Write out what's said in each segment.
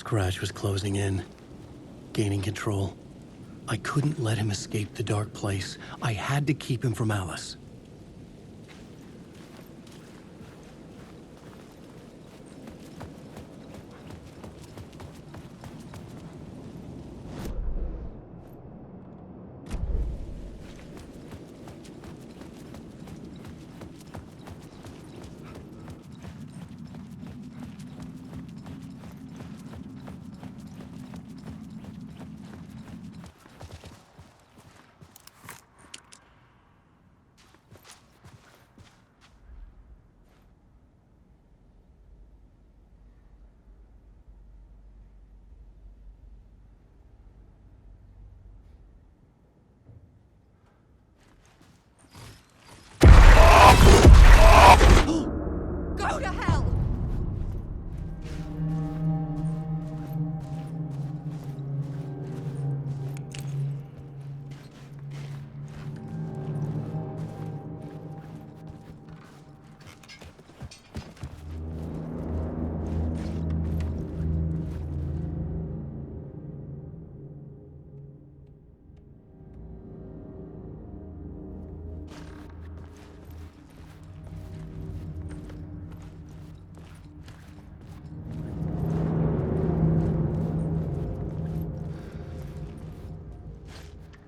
crash was closing in, gaining control. I couldn't let him escape the dark place. I had to keep him from Alice. Go to hell!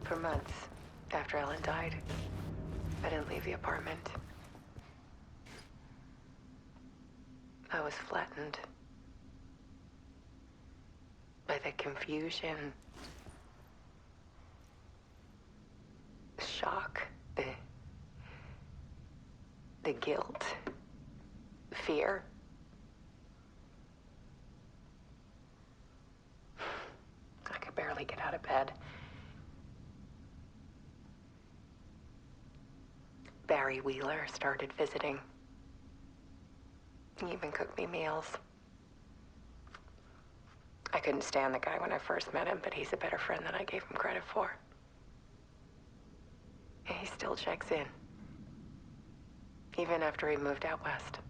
For months after Ellen died, I didn't leave the apartment. I was flattened by the confusion, the shock, the guilt, fear. I could barely get out of bed. Barry Wheeler started visiting. He even cooked me meals. I couldn't stand the guy when I first met him, but he's a better friend than I gave him credit for. And he still checks in, even after he moved out west.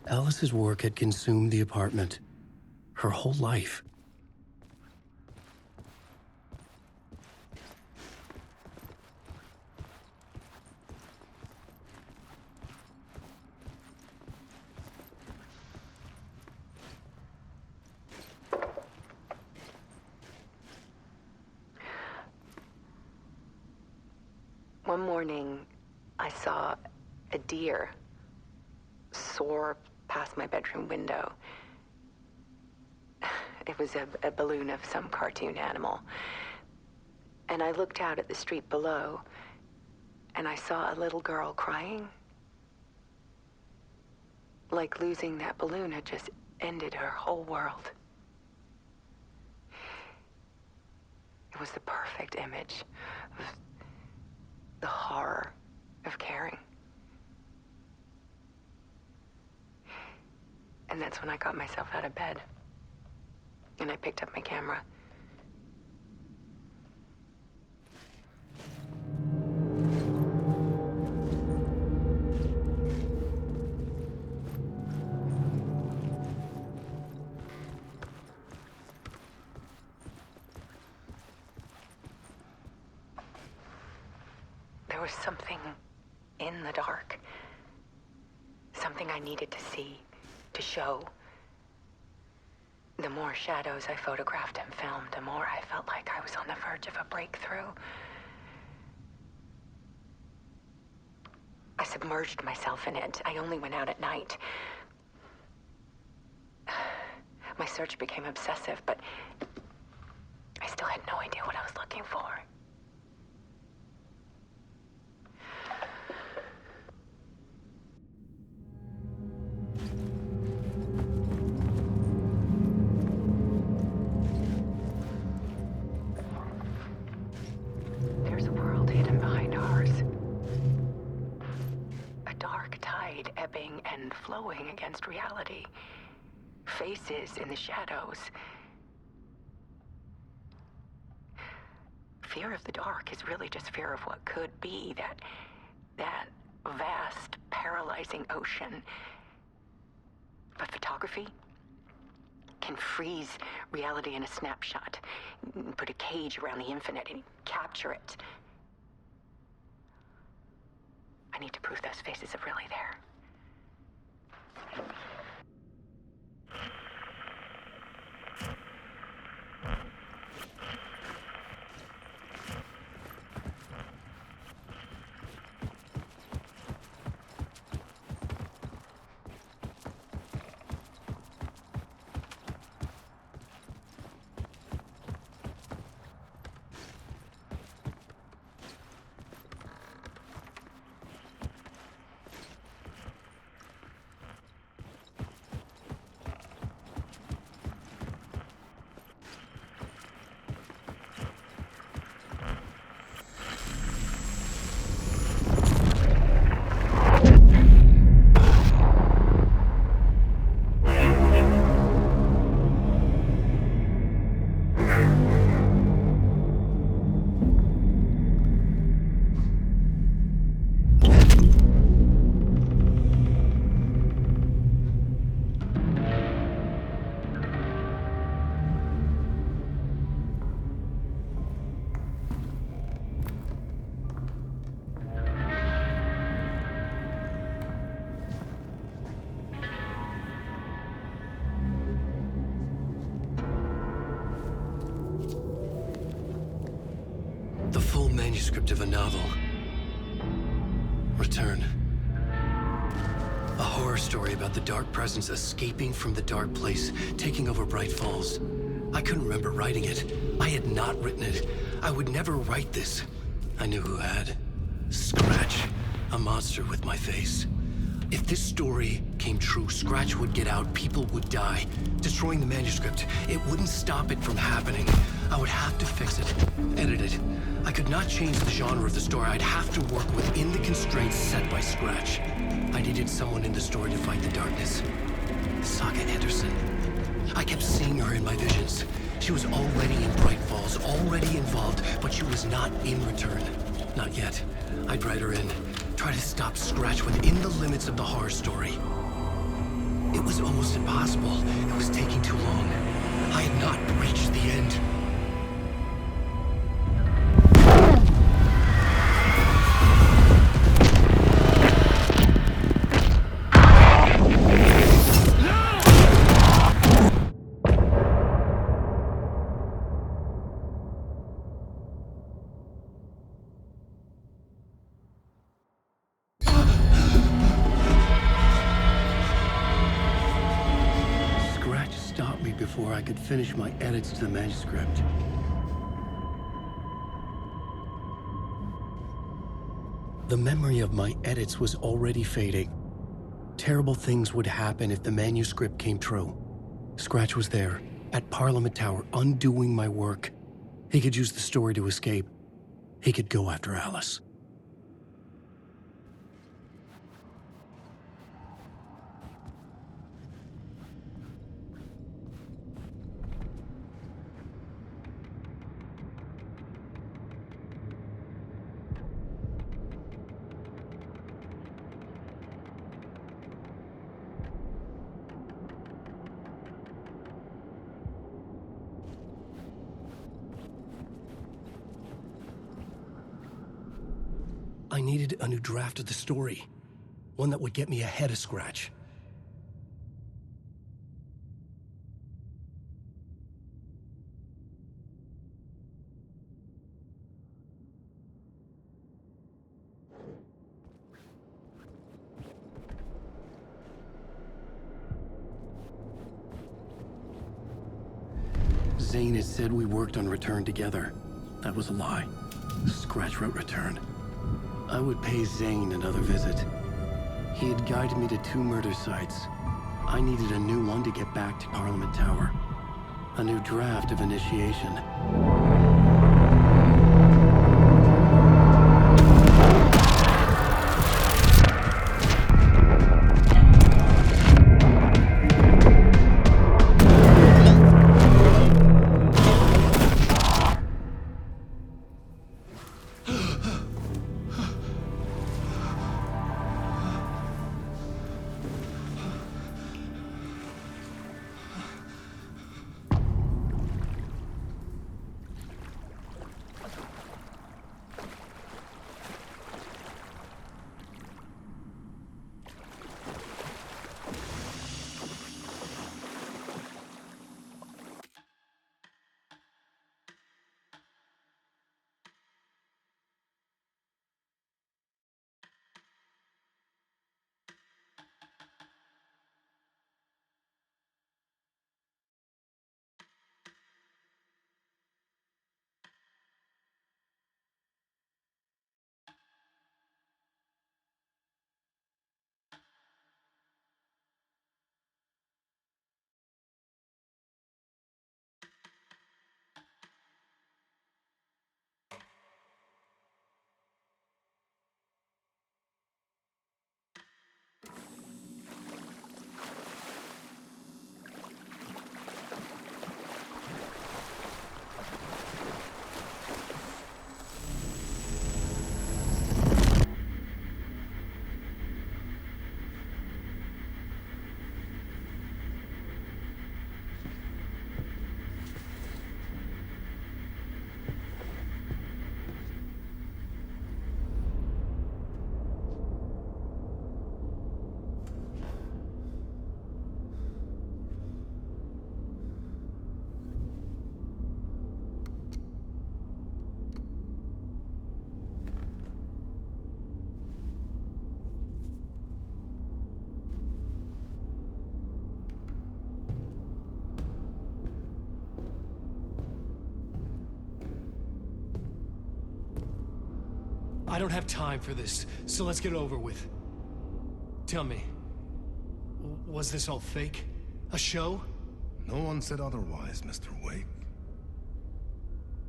Alice's work had consumed the apartment. Her whole life. One morning, I saw a deer soar past my bedroom window. It was a balloon of some cartoon animal. And I looked out at the street below, and I saw a little girl crying. Like losing that balloon had just ended her whole world. It was the perfect image of the horror of caring. And that's when I got myself out of bed. And I picked up my camera. There was something in the dark. Something I needed to see, to show. The more shadows I photographed and filmed, the more I felt like I was on the verge of a breakthrough. I submerged myself in it. I only went out at night. My search became obsessive, but I still had no idea what I was looking for. There's a world hidden behind ours. A dark tide ebbing and flowing against reality. Faces in the shadows. Fear of the dark is really just fear of what could be, that vast, paralyzing ocean. But photography can freeze reality in a snapshot, put a cage around the infinite and capture it. I need to prove those faces are really there. The full manuscript of a novel. Return. A horror story about the dark presence escaping from the dark place, taking over Bright Falls. I couldn't remember writing it. I had not written it. I would never write this. I knew who had. Scratch. A monster with my face. If this story came true, Scratch would get out, people would die. Destroying the manuscript, it wouldn't stop it from happening. I would have to fix it, edit it. I could not change the genre of the story. I'd have to work within the constraints set by Scratch. I needed someone in the story to fight the darkness. Saga Anderson. I kept seeing her in my visions. She was already in Bright Falls, already involved, but she was not in Return. Not yet. I'd write her in. Try to stop Scratch within the limits of the horror story. It was almost impossible. It was taking too long. I had not reached the end. Before I could finish my edits to the manuscript. The memory of my edits was already fading. Terrible things would happen if the manuscript came true. Scratch was there, at Parliament Tower, undoing my work. He could use the story to escape. He could go after Alice. I needed a new draft of the story. One that would get me ahead of Scratch. Zane had said we worked on Return together. That was a lie. Scratch wrote Return. I would pay Zane another visit. He had guided me to 2 murder sites. I needed a new one to get back to Parliament Tower. A new draft of Initiation. I don't have time for this, so let's get it over with. Tell me, was this all fake? A show? No one said otherwise, Mr. Wake.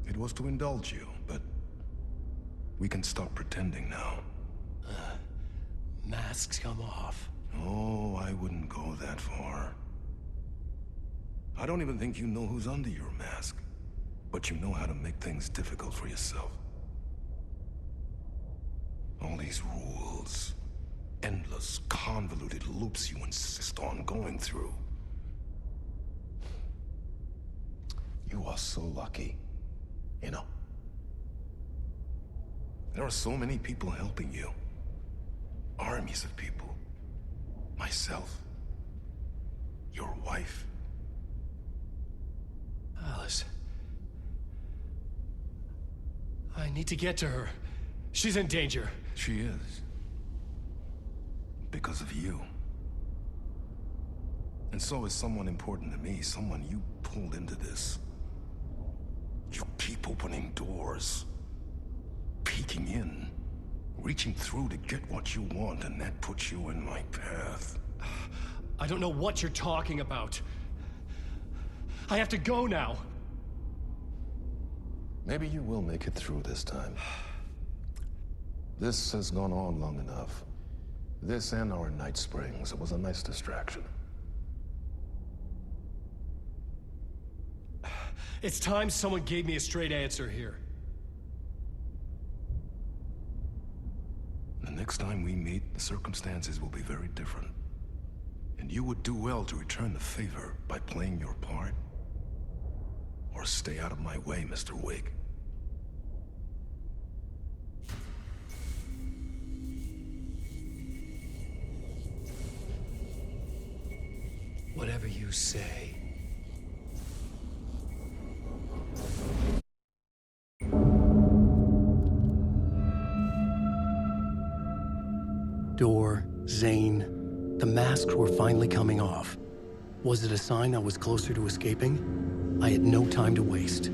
It was to indulge you, but we can stop pretending now. Masks come off. Oh, I wouldn't go that far. I don't even think you know who's under your mask, but you know how to make things difficult for yourself. All these rules, endless, convoluted loops you insist on going through. You are so lucky, you know. There are so many people helping you. Armies of people. Myself. Your wife. Alice. I need to get to her. She's in danger. She is. Because of you. And so is someone important to me, someone you pulled into this. You keep opening doors. Peeking in. Reaching through to get what you want, and that puts you in my path. I don't know what you're talking about. I have to go now. Maybe you will make it through this time. This has gone on long enough. This and our Night Springs. It was a nice distraction. It's time someone gave me a straight answer here. The next time we meet, the circumstances will be very different. And you would do well to return the favor by playing your part. Or stay out of my way, Mr. Wake. Whatever you say. Door, Zane, the masks were finally coming off. Was it a sign I was closer to escaping? I had no time to waste.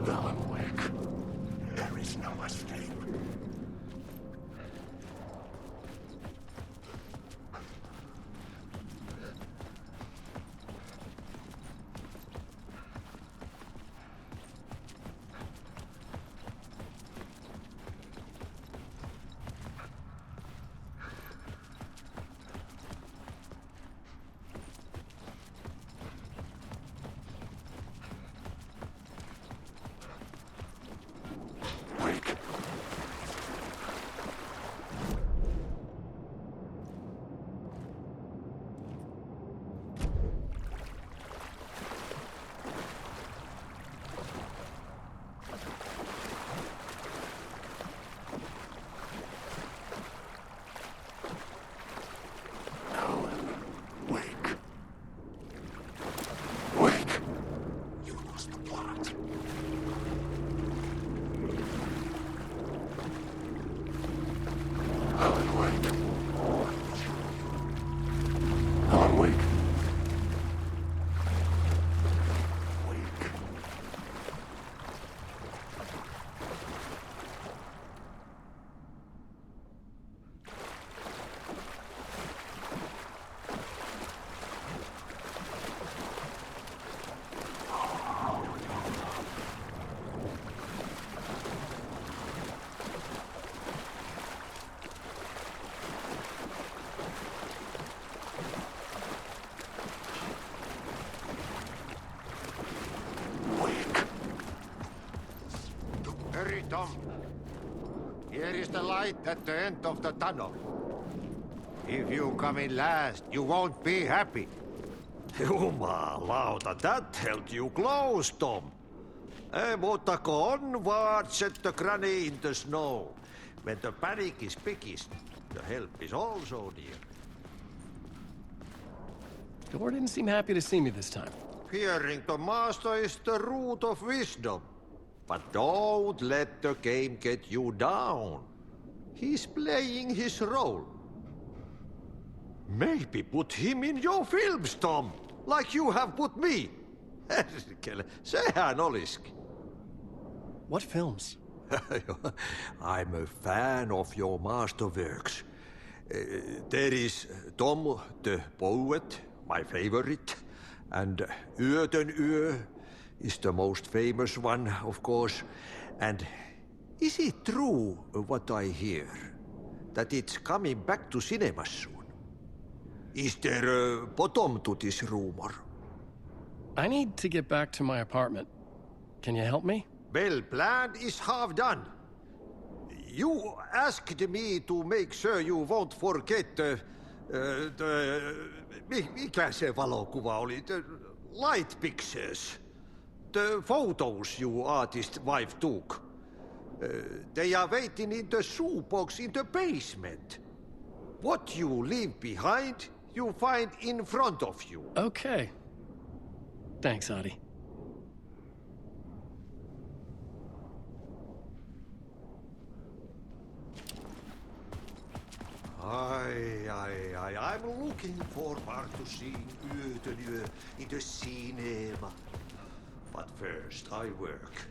Alan Wake, there is no escape. Hurry, Tom. Here is the light at the end of the tunnel. If you come in last, you won't be happy. Jumalauta, that held you close, Tom. Mutta onward, said the granny in the snow. When the panic is biggest, the help is also near. Door didn't seem happy to see me this time. Hearing the master is the root of wisdom. But don't let the game get you down. He's playing his role. Maybe put him in your films, Tom, like you have put me. Herkele, sehän olisikin. What films? I'm a fan of your masterworks. There is Tom the Poet, my favorite, and Yöten Yö is the most famous one, of course. And is it true what I hear, that it's coming back to cinemas soon? Is there a bottom to this rumor? I need to get back to my apartment. Can you help me? Well, plan is half done. You asked me to make sure you won't forget mikä se valokuva oli? The light pictures. The photos your artist wife took. They are waiting in the shoebox in the basement. What you leave behind, you find in front of you. Okay. Thanks, Adi. I'm looking forward to seeing Yöten Yö in the cinema. But first I work.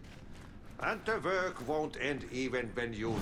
And the work won't end even when you...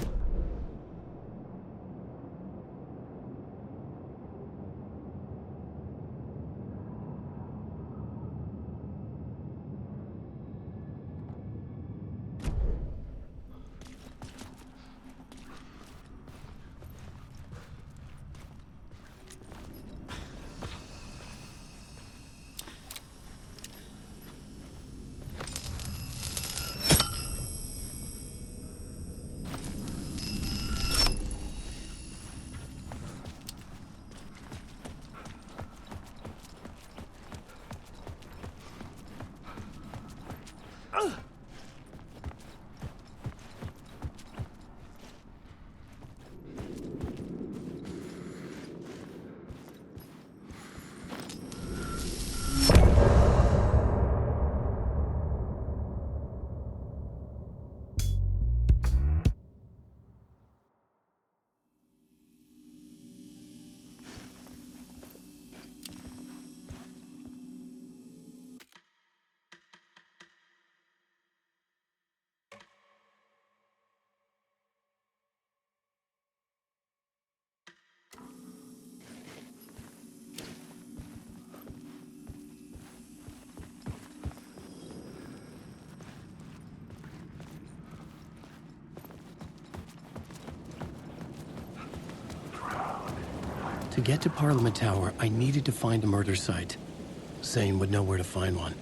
To get to Parliament Tower, I needed to find a murder site. Zane would know where to find one.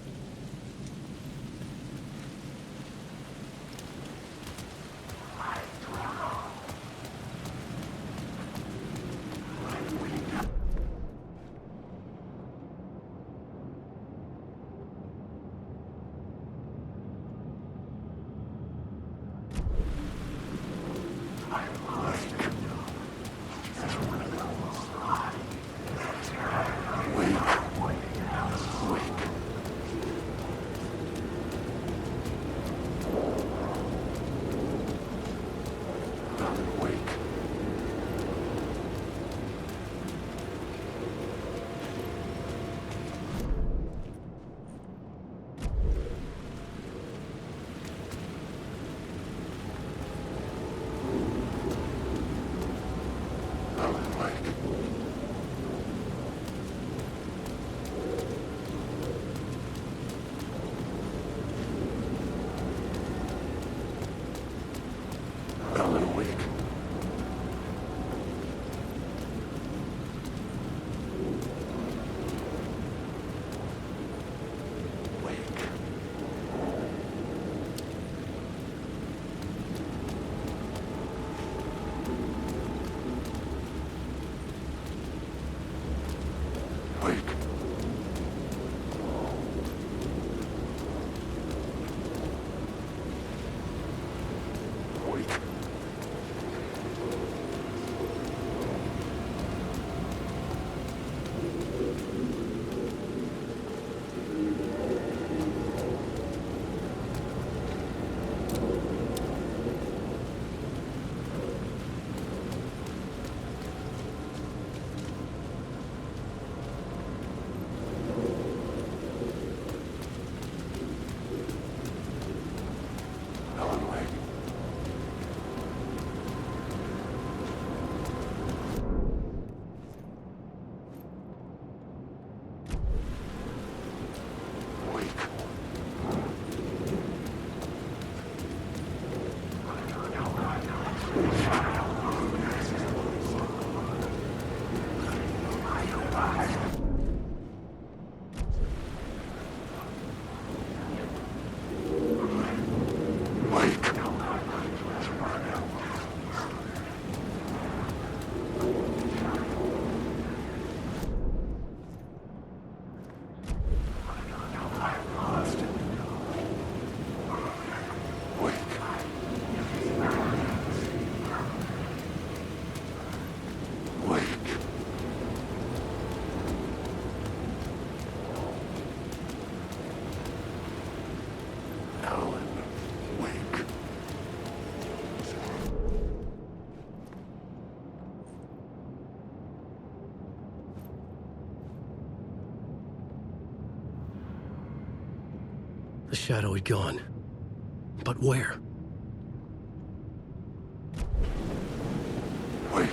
The shadow had gone. But where? Wake.